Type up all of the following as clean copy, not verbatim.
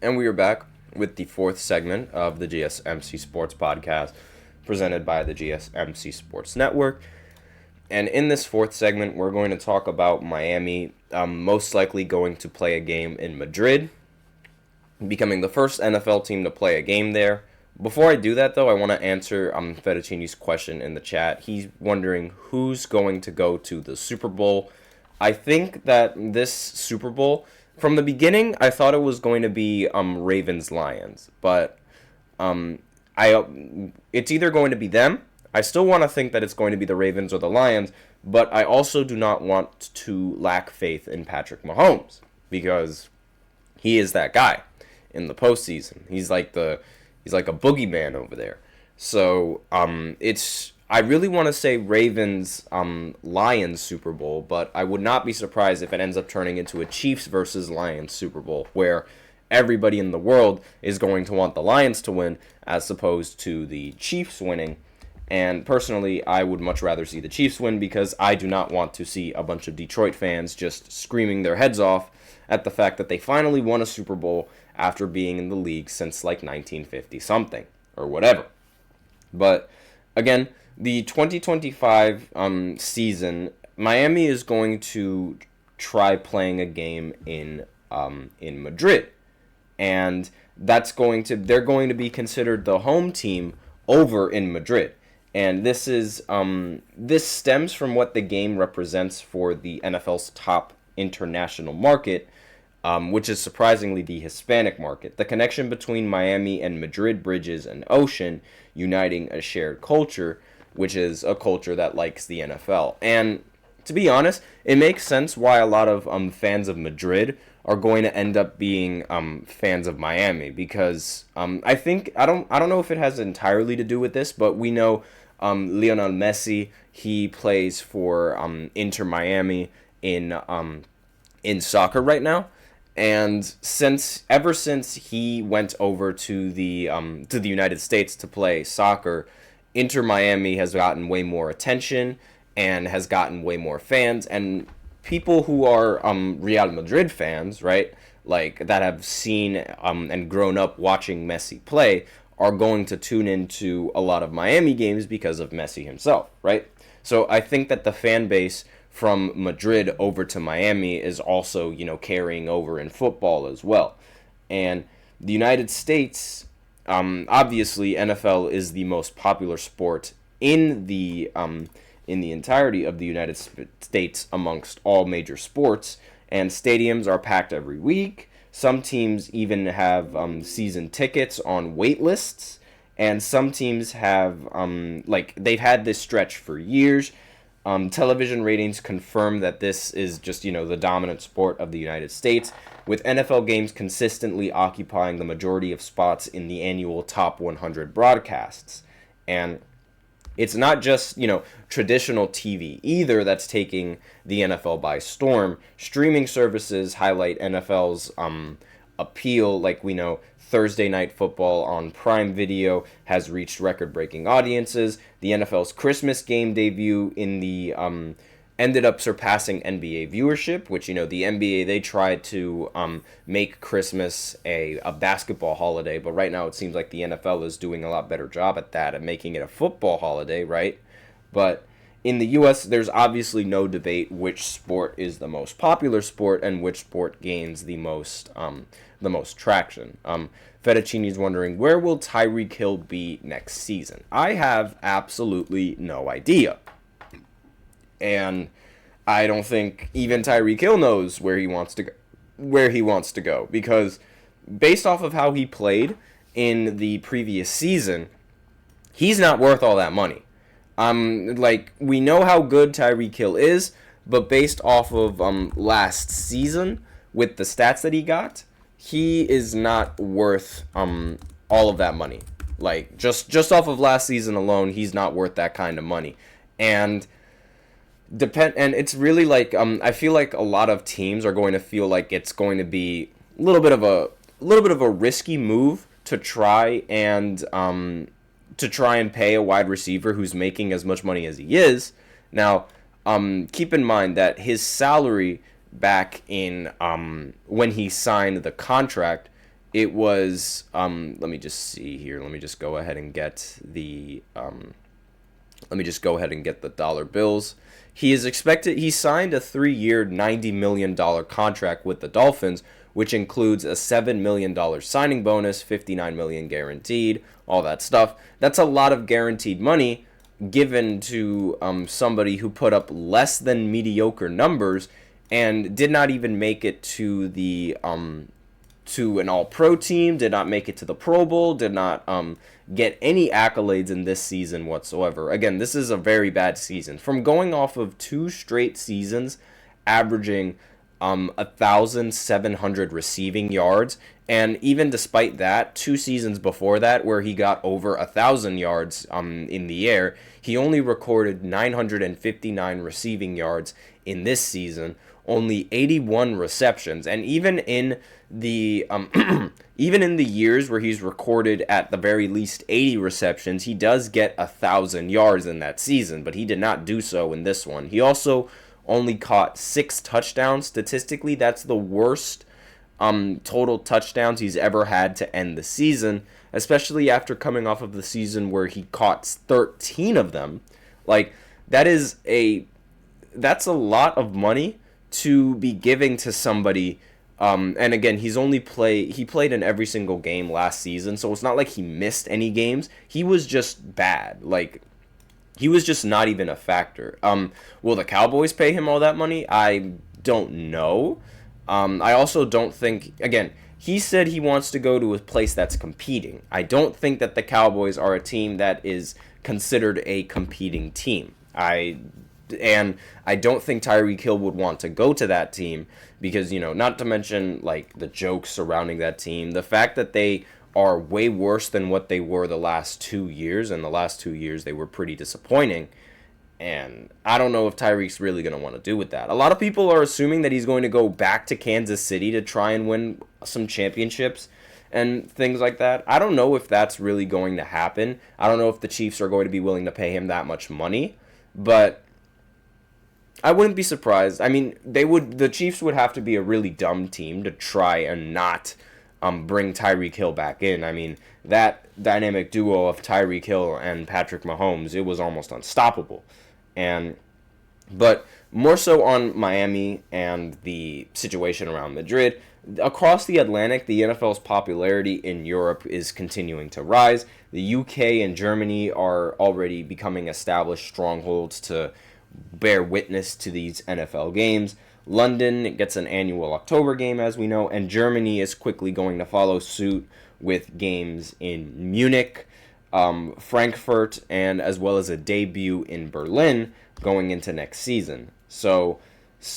And we are back with the fourth segment of the GSMC Sports Podcast, presented by the GSMC Sports Network. And in this fourth segment, we're going to talk about Miami most likely going to play a game in Madrid, becoming the first NFL team to play a game there. Before I do that, though, I want to answer Fettuccini's question in the chat. He's wondering who's going to go to the Super Bowl. I think that this Super Bowl, from the beginning, I thought it was going to be Ravens-Lions, but it's either going to be them. I still want to think that it's going to be the Ravens or the Lions, but I also do not want to lack faith in Patrick Mahomes because he is that guy in the postseason. He's like a boogeyman over there. So I really want to say Ravens Lions Super Bowl, but I would not be surprised if it ends up turning into a Chiefs versus Lions Super Bowl where everybody in the world is going to want the Lions to win as opposed to the Chiefs winning. And personally, I would much rather see the Chiefs win because I do not want to see a bunch of Detroit fans just screaming their heads off at the fact that they finally won a Super Bowl after being in the league since like 1950 something or whatever. But again, the 2025 season, Miami is going to try playing a game in Madrid, and they're going to be considered the home team over in Madrid. And this stems from what the game represents for the NFL's top international market, which is surprisingly the Hispanic market. The connection between Miami and Madrid bridges an ocean, uniting a shared culture, which is a culture that likes the NFL. And to be honest, it makes sense why a lot of fans of Madrid are going to end up being fans of Miami because I don't know if it has entirely to do with this, but we know Lionel Messi, he plays for Inter Miami in soccer right now. And ever since he went over to the United States to play soccer, Inter Miami has gotten way more attention and has gotten way more fans. And people who are Real Madrid fans, right, like that have seen and grown up watching Messi play, are going to tune into a lot of Miami games because of Messi himself, right? So I think that the fan base from Madrid over to Miami is also, carrying over in football as well. And the United States, obviously, NFL is the most popular sport in the entirety of the United States amongst all major sports, and stadiums are packed every week. Some teams even have season tickets on wait lists, and some teams have they've had this stretch for years. Television ratings confirm that this is just, the dominant sport of the United States, with NFL games consistently occupying the majority of spots in the annual top 100 broadcasts. And it's not just, traditional TV either that's taking the NFL by storm. Streaming services highlight NFL's appeal. Like we know, Thursday Night Football on Prime Video has reached record-breaking audiences. The NFL's Christmas game debut ended up surpassing NBA viewership, which, the NBA, they tried to make Christmas a basketball holiday, but right now it seems like the NFL is doing a lot better job at that, at making it a football holiday, right? But in the U.S., there's obviously no debate which sport is the most popular sport and which sport gains the most traction. Fettuccini's wondering, where will Tyreek Hill be next season? I have absolutely no idea. And I don't think even Tyreek Hill knows where he wants to go, because based off of how he played in the previous season, he's not worth all that money. We know how good Tyreek Hill is, but based off of last season with the stats that he got, he is not worth all of that money. Like just off of last season alone, he's not worth that kind of money. And it's really I feel like a lot of teams are going to feel like it's going to be a little bit of a risky move to try and pay a wide receiver who's making as much money as he is. Now, keep in mind that his salary back in when he signed the contract, it was let me just see here. Let me just go ahead and get the dollar bills. He signed a 3-year, $90 million contract with the Dolphins, which includes a $7 million signing bonus, $59 million guaranteed, all that stuff. That's a lot of guaranteed money given to somebody who put up less than mediocre numbers and did not even make it to the to an all-pro team, did not make it to the Pro Bowl, did not get any accolades in this season whatsoever. Again, this is a very bad season. From going off of 2 straight seasons, averaging 1,700 receiving yards, and even despite that, 2 seasons before that, where he got over 1,000 yards in the air, he only recorded 959 receiving yards in this season, only 81 receptions, and even in the even in the years where he's recorded at the very least 80 receptions, he does get 1,000 yards in that season, but he did not do so in this one. He also only caught 6 touchdowns. Statistically, that's the worst total touchdowns he's ever had to end the season, especially after coming off of the season where he caught 13 of them. Like, that's a lot of money to be giving to somebody. And again, he played in every single game last season, so it's not like he missed any games. He was just bad. Like, he was just not even a factor. Will the Cowboys pay him all that money? I don't know. I also don't think, again, he said he wants to go to a place that's competing. I don't think that the Cowboys are a team that is considered a competing team. And I don't think Tyreek Hill would want to go to that team because, not to mention, like, the jokes surrounding that team. The fact that they are way worse than what they were the last 2 years, and the last 2 years they were pretty disappointing. And I don't know if Tyreek's really going to want to do with that. A lot of people are assuming that he's going to go back to Kansas City to try and win some championships and things like that. I don't know if that's really going to happen. I don't know if the Chiefs are going to be willing to pay him that much money, but I wouldn't be surprised. I mean, the Chiefs would have to be a really dumb team to try and not bring Tyreek Hill back in. I mean, that dynamic duo of Tyreek Hill and Patrick Mahomes, it was almost unstoppable. But more so on Miami and the situation around Madrid. Across the Atlantic, the NFL's popularity in Europe is continuing to rise. The UK and Germany are already becoming established strongholds to bear witness to these NFL games. London gets an annual October game, as we know, and Germany is quickly going to follow suit with games in Munich, Frankfurt, and as well as a debut in Berlin going into next season. So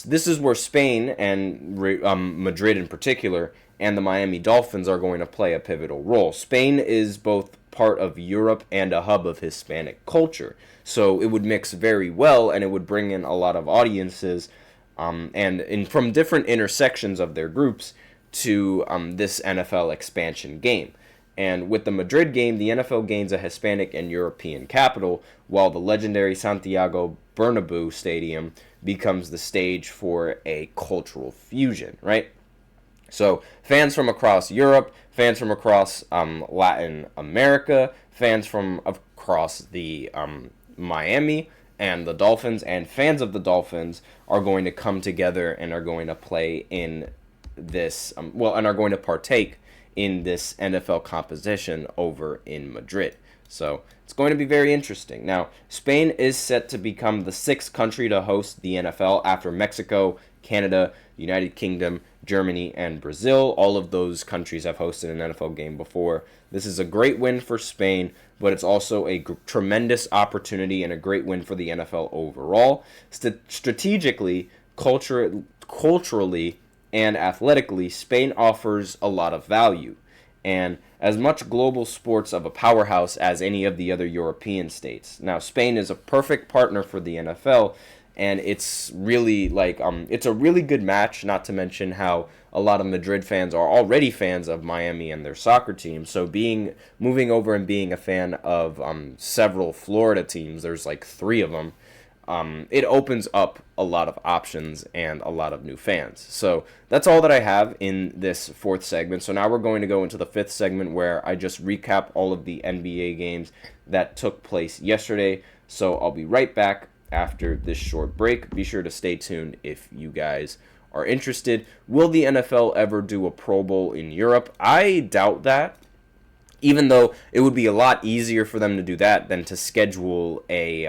this is where Spain and Madrid in particular and the Miami Dolphins are going to play a pivotal role. Spain is both part of Europe and a hub of Hispanic culture, so it would mix very well, and it would bring in a lot of audiences from different intersections of their groups to this NFL expansion game. And with the Madrid game, the NFL gains a Hispanic and European capital, while the legendary Santiago Bernabeu Stadium becomes the stage for a cultural fusion, right? So fans from across Europe, fans from across Latin America, fans from across the Miami and the Dolphins, and fans of the Dolphins are going to come together and are going to play in this, and are going to partake in this NFL competition over in Madrid. So it's going to be very interesting. Now, Spain is set to become the 6th country to host the NFL after Mexico, Canada, United Kingdom, Germany, and Brazil. All of those countries have hosted an NFL game before. This is a great win for Spain, but it's also a tremendous opportunity and a great win for the NFL overall. Strategically, culturally, and athletically, Spain offers a lot of value, and as much global sports of a powerhouse as any of the other European states. Now, Spain is a perfect partner for the NFL, and it's really it's a really good match, not to mention how a lot of Madrid fans are already fans of Miami and their soccer team. So moving over and being a fan of several Florida teams, there's like 3 of them, it opens up a lot of options and a lot of new fans. So that's all that I have in this fourth segment. So now we're going to go into the fifth segment where I just recap all of the NBA games that took place yesterday. So I'll be right back after this short break. Be sure to stay tuned if you guys are interested. Will the NFL ever do a Pro Bowl in Europe? I doubt that. Even though it would be a lot easier for them to do that than to schedule a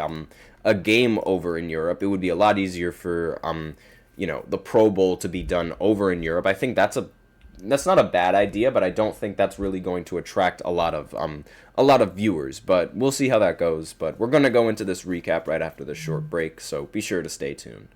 game over in Europe. It would be a lot easier for the Pro Bowl to be done over in Europe. I think that's not a bad idea, but I don't think that's really going to attract a lot of viewers. But we'll see how that goes. But we're going to go into this recap right after this short break, so be sure to stay tuned.